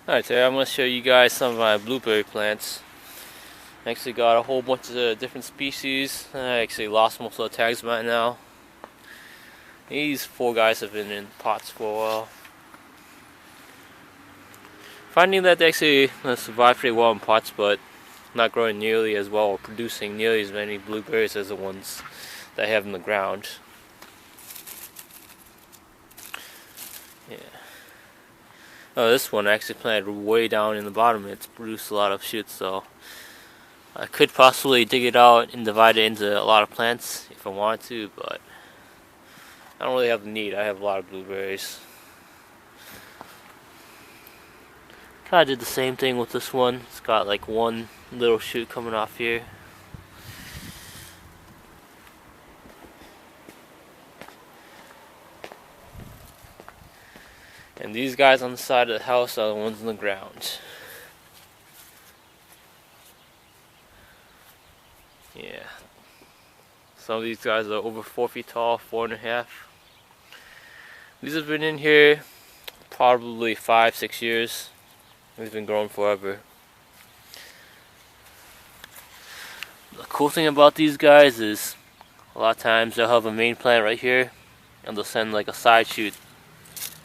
Alright, today I'm going to show you guys some of my blueberry plants. I actually got a whole bunch of different species. I actually lost most of the tags by now. These four guys have been in pots for a while. Finding that they actually survive pretty well in pots, but not growing nearly as well or producing nearly as many blueberries as the ones that I have in the ground. Yeah. Oh, this one I actually planted way down in the bottom. It's produced a lot of shoots, so I could possibly dig it out and divide it into a lot of plants if I wanted to, but I don't really have the need. I have a lot of blueberries. Kinda did the same thing with this one. It's got like one little shoot coming off here. And these guys on the side of the house are the ones in the ground. Yeah. Some of these guys are over 4 feet tall, 4.5. These have been in here probably 5-6 years. They've been growing forever. The cool thing about these guys is a lot of times they'll have a main plant right here and they'll send like a side shoot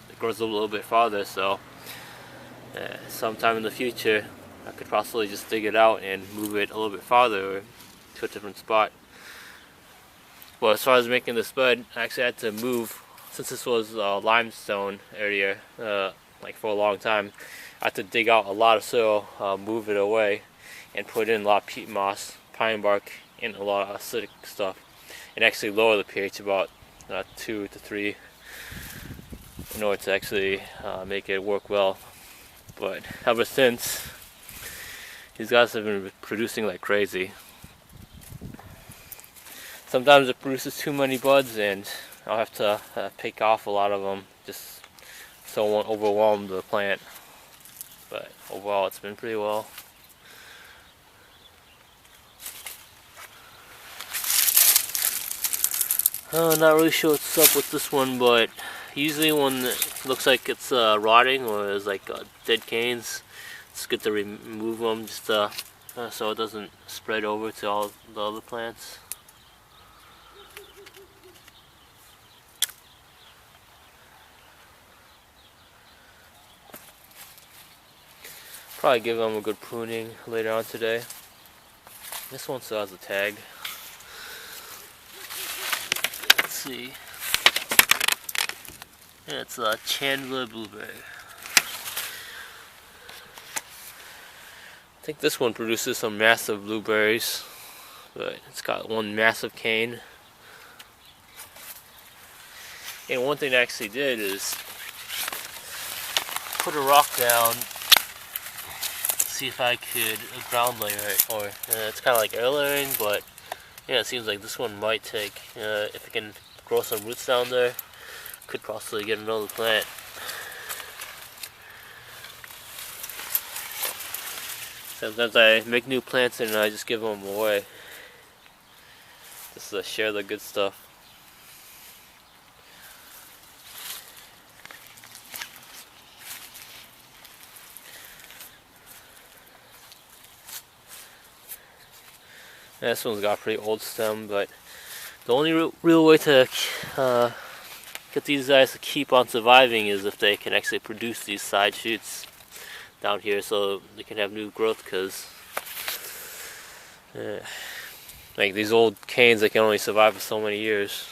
that grows a little bit farther, so sometime in the future I could possibly just dig it out and move it a little bit farther or to a different spot. Well, as far as making this bed, I actually had to move, since this was a limestone area like for a long time. I had to dig out a lot of soil, move it away, and put in a lot of peat moss, pine bark, and a lot of acidic stuff, and actually lower the pH about 2 to 3 in order to actually make it work well. But ever since, these guys have been producing like crazy. Sometimes it produces too many buds and I'll have to pick off a lot of them just so it won't overwhelm the plant. But overall it's been pretty well. Not really sure what's up with this one, but usually when it looks like it's rotting or there's like dead canes, it's good to remove them just so it doesn't spread over to all the other plants. Probably give them a good pruning later on today. This one still has a tag. Let's see. Yeah, it's a Chandler blueberry. I think this one produces some massive blueberries, but it's got one massive cane. And one thing I actually did is put a rock down, see if I could ground layer it, or it's kind of like air layering, but yeah, it seems like this one might take, if it can grow some roots down there, could possibly get another plant. Sometimes I make new plants and I just give them away, just to share the good stuff. This one's got a pretty old stem, but the only real way to get these guys to keep on surviving is if they can actually produce these side shoots down here so they can have new growth, because like these old canes, they can only survive for so many years.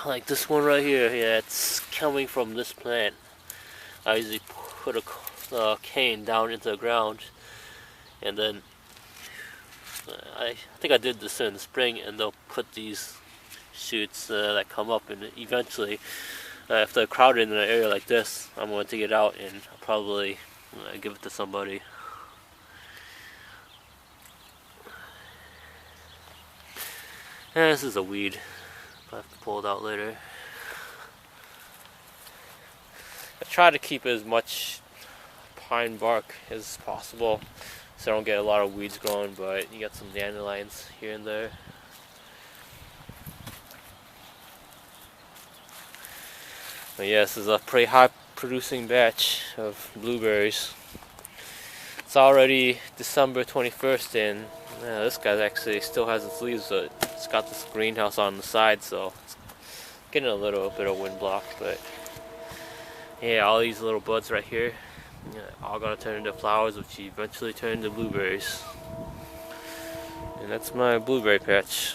Like this one right here, yeah, it's coming from this plant. I usually put a cane down into the ground, and then I think I did this in the spring, and they'll put these shoots that come up, and eventually, if they're crowded in an area like this, I'm going to dig it out and I'll probably give it to somebody. And this is a weed. I'll have to pull it out later. I try to keep as much pine bark as possible so I don't get a lot of weeds growing, but you got some dandelions here and there. But yeah, this is a pretty high producing batch of blueberries. It's already December 21st and this guy actually still has its leaves, but it's got this greenhouse on the side, so it's getting a little bit of wind block. But yeah, all these little buds right here, all gonna turn into flowers, which eventually turn into blueberries. And that's my blueberry patch.